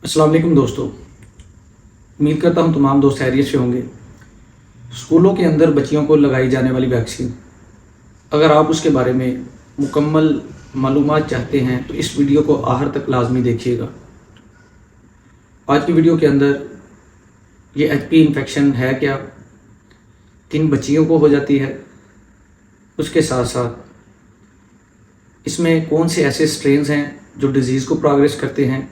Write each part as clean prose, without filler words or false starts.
अस्सलाम वालेकुम दोस्तों। उम्मीद करता हूँ तमाम दोस्त खैरियत से होंगे। स्कूलों के अंदर बच्चियों को लगाई जाने वाली वैक्सीन, अगर आप उसके बारे में मुकम्मल मालूमात चाहते हैं तो इस वीडियो को आखिर तक लाजमी देखिएगा। आज की वीडियो के अंदर ये एचपी इन्फेक्शन है क्या, किन बच्चियों को हो जाती है, उसके साथ साथ इसमें कौन से ऐसे स्ट्रेन्स हैं जो डिज़ीज़ को प्रोग्रेस करते हैं,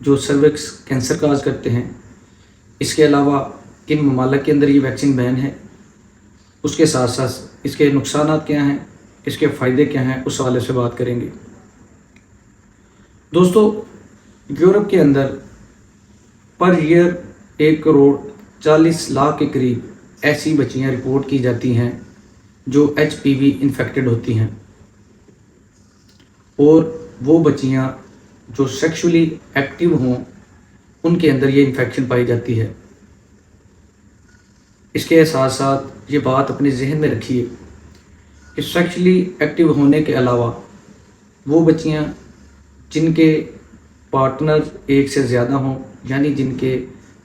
जो सर्विक्स कैंसर काज करते हैं। इसके अलावा किन ममालिक के अंदर ये वैक्सीन बैन है, उसके साथ साथ इसके नुकसान क्या हैं, इसके फ़ायदे क्या हैं, उस हवाले से बात करेंगे। दोस्तों, यूरोप के अंदर पर ईयर 1,40,00,000 के करीब ऐसी बच्चियां रिपोर्ट की जाती हैं जो एचपीवी इन्फेक्टेड होती हैं, और वो बच्चियां जो सेक्सुअली एक्टिव हों उनके अंदर ये इन्फेक्शन पाई जाती है। इसके साथ साथ ये बात अपने जहन में रखिए कि सेक्सुअली एक्टिव होने के अलावा वो बच्चियां जिनके पार्टनर एक से ज़्यादा हों, यानी जिनके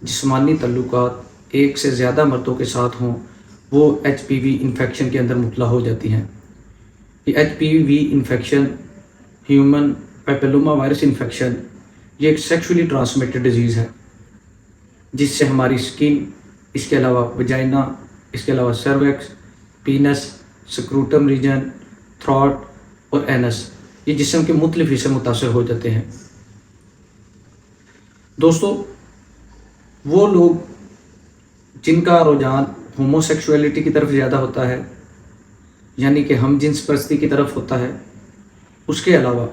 जिस्मानी तल्लुकात एक से ज़्यादा मर्दों के साथ हों, वो एचपीवी इन्फेक्शन के अंदर मुब्तला हो जाती हैं। ये HPV infection, human papilloma virus infection, ये एक सेक्सुअली ट्रांसमिटेड डिजीज़ है जिससे हमारी स्किन, इसके अलावा वजाइना, इसके अलावा cervix, penis, scrotum region, throat और एनस, ये जिस्म के मुख्तलिफ हिस्से मुतासर हो जाते हैं। दोस्तों, वो लोग जिनका रुझान होमोसेक्सुअलिटी की तरफ ज़्यादा होता है, यानी कि हम जिन्स परस्ती की तरफ होता है, उसके अलावा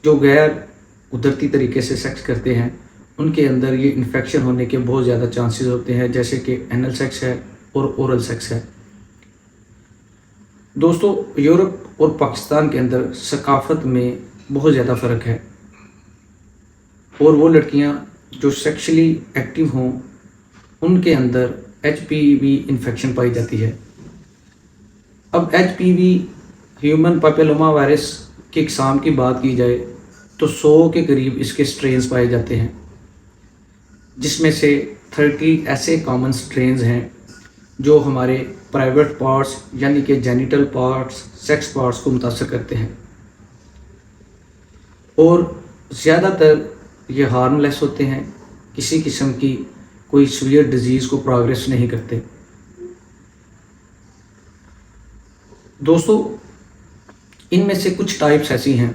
जो गैर कुदरती तरीके से सेक्स करते हैं उनके अंदर ये इन्फेक्शन होने के बहुत ज़्यादा चांसेस होते हैं, जैसे कि एनल सेक्स है और ओरल सेक्स है। दोस्तों, यूरोप और पाकिस्तान के अंदर सकाफत में बहुत ज़्यादा फ़र्क है, और वो लड़कियां जो सेक्सुअली एक्टिव हों उनके अंदर एचपीवी इन्फेक्शन पाई जाती है। अब एचपीवी ह्यूमन पैपिलोमा वायरस की इकसाम की बात की जाए तो 100 के करीब इसके स्ट्रेन्स पाए जाते हैं, जिसमें से 30 ऐसे कॉमन स्ट्रेन्स हैं जो हमारे प्राइवेट पार्ट्स यानी कि जेनिटल पार्ट्स, सेक्स पार्ट्स को मुतासर करते हैं, और ज़्यादातर ये हार्मलेस होते हैं, किसी किस्म की कोई सीवियर डिजीज़ को प्रोग्रेस नहीं करते। दोस्तों, इनमें से कुछ टाइप्स ऐसी हैं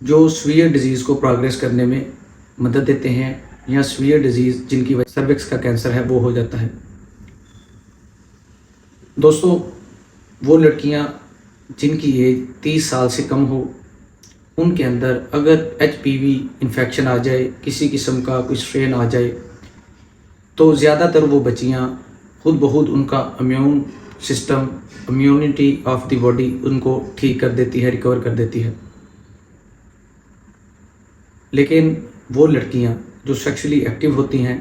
जो सीवियर डिजीज़ को प्रोग्रेस करने में मदद देते हैं, या सीवियर डिजीज़ जिनकी वजह सर्विक्स का कैंसर है वो हो जाता है। दोस्तों, वो लड़कियां जिनकी एज 30 साल से कम हो, उनके अंदर अगर एचपीवी इन्फेक्शन आ जाए, किसी किस्म का कोई स्ट्रेन आ जाए, तो ज़्यादातर वो बच्चियां खुद ब खुद उनका immune system, immunity of the body उनको ठीक कर देती है, रिकवर कर देती है। लेकिन वो लड़कियां जो सेक्सुअली एक्टिव होती हैं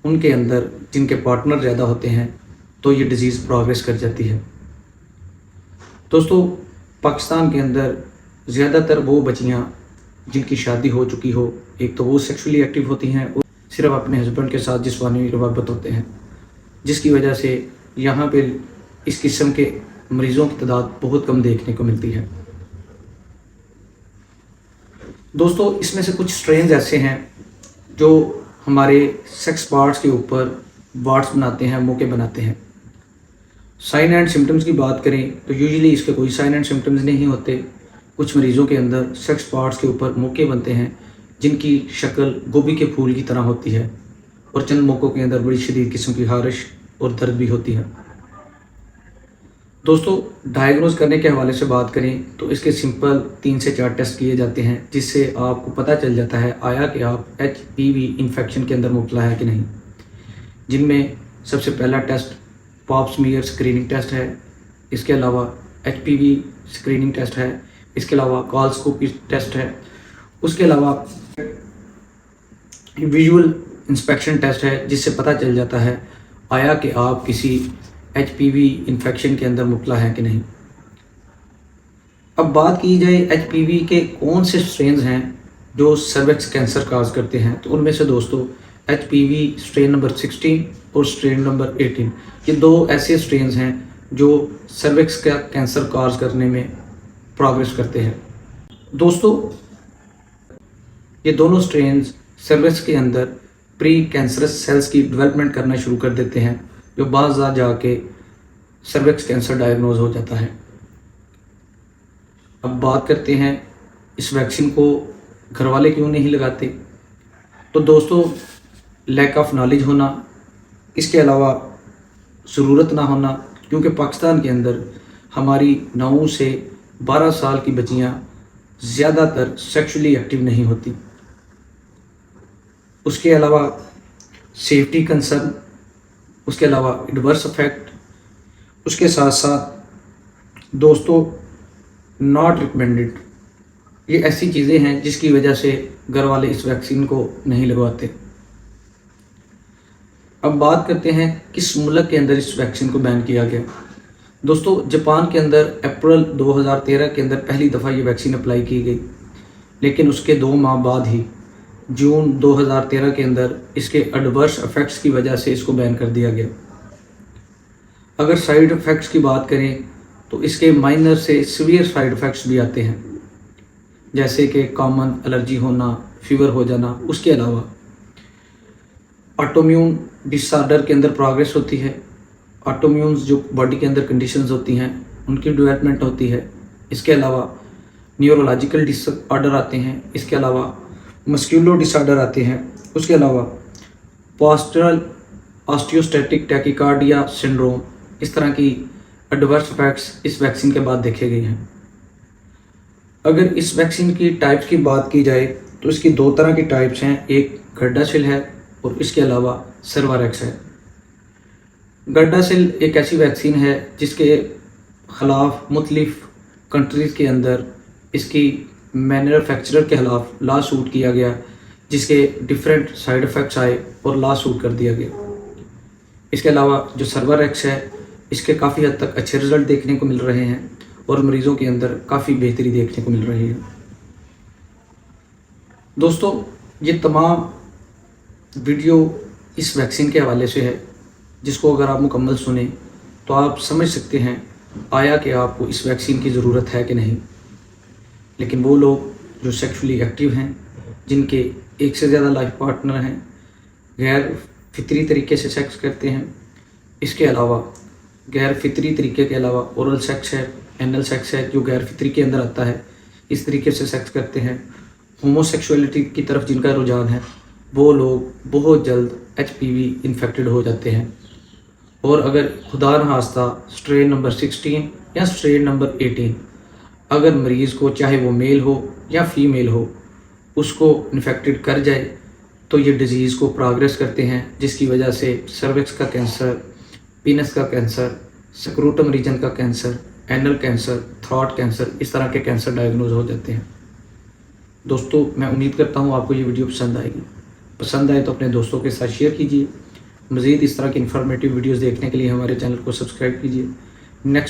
उनके अंदर जिनके पार्टनर ज़्यादा होते हैं तो ये डिज़ीज़ प्रोग्रेस कर जाती है। दोस्तों, पाकिस्तान के अंदर ज़्यादातर वो बच्चियां जिनकी शादी हो चुकी हो, एक तो वो सेक्सुअली एक्टिव होती हैं और सिर्फ अपने हस्बैंड के साथ जिस्मानी रवाबत होते हैं, जिसकी वजह से यहाँ पे इस किस्म के मरीज़ों की तादाद बहुत कम देखने को मिलती है। दोस्तों, इसमें से कुछ स्ट्रेन्स ऐसे हैं जो हमारे सेक्स पार्ट्स के ऊपर वार्ड्स बनाते हैं, मोके बनाते हैं। साइन एंड सिम्टम्स की बात करें तो यूजुअली इसके कोई साइन एंड सिम्टम्स नहीं होते। कुछ मरीज़ों के अंदर सेक्स पार्ट्स के ऊपर मोके बनते हैं जिनकी शक्ल गोभी के फूल की तरह होती है, और चंद मौक़ों के अंदर बड़ी शदीद किस्म की खारिश और दर्द भी होती है। दोस्तों, डायग्नोज करने के हवाले से बात करें तो इसके सिंपल 3 से 4 टेस्ट किए जाते हैं, जिससे आपको पता चल जाता है आया कि आप एचपीवी इन्फेक्शन के अंदर मुब्तला है कि नहीं। जिनमें सबसे पहला test pap smear screening test है, इसके अलावा एचपीवी स्क्रीनिंग टेस्ट है, इसके अलावा कॉलस्कोपी टेस्ट है, उसके अलावा विजुअल इंस्पेक्शन टेस्ट है, जिससे पता चल जाता है आया कि आप किसी एचपीवी इन्फेक्शन के अंदर मुब्तला है कि नहीं। अब बात की जाए एचपीवी के कौन से स्ट्रेन्स हैं जो सर्विक्स कैंसर काज करते हैं, तो उनमें से दोस्तों HPV स्ट्रेन नंबर 16 और स्ट्रेन नंबर 18, ये 2 ऐसे स्ट्रेन हैं जो सर्विक्स का कैंसर काज करने में प्रोग्रेस करते हैं। दोस्तों ये दोनों स्ट्रेन सर्विक्स के अंदर प्री कैंसरस सेल्स की डेवलपमेंट करना शुरू कर देते हैं, जो बाद जाके सर्विक्स कैंसर डायग्नोज हो जाता है। अब बात करते हैं इस वैक्सीन को घर वाले क्यों नहीं लगाते। तो दोस्तों लैक ऑफ नॉलेज होना, इसके अलावा ज़रूरत ना होना, क्योंकि पाकिस्तान के अंदर हमारी 9 से 12 साल की बच्चियां ज़्यादातर सेक्सुअली एक्टिव नहीं होती। उसके अलावा सेफ्टी कंसर्न, उसके अलावा एडवर्स इफेक्ट, उसके साथ साथ दोस्तों नॉट रिकमेंडेड, ये ऐसी चीज़ें हैं जिसकी वजह से घर वाले इस वैक्सीन को नहीं लगवाते। अब बात करते हैं किस मुल्क के अंदर इस वैक्सीन को बैन किया गया। दोस्तों जापान के अंदर अप्रैल 2013 के अंदर पहली दफ़ा ये वैक्सीन अप्लाई की गई, लेकिन उसके 2 माह बाद ही जून 2013 के अंदर इसके एडवर्स इफेक्ट्स की वजह से इसको बैन कर दिया गया। अगर साइड इफ़ेक्ट्स की बात करें तो इसके माइनर से सीवियर साइड इफ़ेक्ट्स भी आते हैं, जैसे कि कॉमन एलर्जी होना, फीवर हो जाना। उसके अलावा ऑटोम्यून डिसऑर्डर के अंदर प्रोग्रेस होती है, ऑटोम्यून्स जो बॉडी के अंदर कंडीशंस होती हैं उनकी डेवलपमेंट होती है। इसके अलावा न्यूरोलॉजिकल डिसऑर्डर आते हैं, इसके अलावा मस्कुलो डिसऑर्डर आते हैं, उसके अलावा पोस्टरल ऑस्टियोस्टैटिक टैकिकार्डिया सिंड्रोम, इस तरह की एडवर्स इफेक्ट्स इस वैक्सीन के बाद देखे गए हैं। अगर इस वैक्सीन की टाइप्स की बात की जाए तो इसकी 2 तरह की टाइप्स हैं, एक गर्डासिल है और इसके अलावा सर्वारेक्स है। गर्डासिल एक ऐसी वैक्सीन है जिसके ख़िलाफ़ मुख्तलिफ कंट्रीज़ के अंदर इसकी मैन्युफैक्चरर के ख़िलाफ़ लॉ सूट किया गया, जिसके डिफरेंट साइड इफ़ेक्ट्स आए और लॉ सूट कर दिया गया। इसके अलावा जो सर्वारेक्स है इसके काफ़ी हद तक अच्छे रिज़ल्ट देखने को मिल रहे हैं और मरीज़ों के अंदर काफ़ी बेहतरी देखने को मिल रही है। दोस्तों ये तमाम वीडियो इस वैक्सीन के हवाले से है, जिसको अगर आप मुकम्मल सुने तो आप समझ सकते हैं आया कि आपको इस वैक्सीन की ज़रूरत है कि नहीं। लेकिन वो लोग जो सेक्सुअली एक्टिव हैं, जिनके एक से ज़्यादा लाइफ पार्टनर हैं, गैर फितरी तरीके से सेक्स करते हैं, इसके अलावा गैर फितरी तरीके के अलावा ओरल सेक्स है, एनल सेक्स है जो गैर फितरी के अंदर आता है, इस तरीके से सेक्स करते हैं, होमोसेक्सुअलिटी की तरफ जिनका रुझान है, वो लोग बहुत जल्द HPV इन्फेक्टेड हो जाते हैं। और अगर खुदा न खास्ता स्ट्रेन नंबर 16 या स्ट्रेन नंबर 18 अगर मरीज़ को, चाहे वो मेल हो या फीमेल हो, उसको इन्फेक्टेड कर जाए तो ये डिज़ीज़ को प्रोग्रेस करते हैं, जिसकी वजह से सर्विक्स का कैंसर, पीनस का कैंसर, स्क्रोटम रीजन का cancer, anal cancer, throat cancer, इस तरह के कैंसर डायग्नोज हो जाते हैं। दोस्तों मैं उम्मीद करता हूँ आपको ये वीडियो पसंद आएगी। पसंद आए तो अपने दोस्तों के साथ शेयर कीजिए। मज़ीद इस तरह की इन्फॉर्मेटिव वीडियोज़ देखने के लिए हमारे चैनल को सब्सक्राइब कीजिए। नेक्स्ट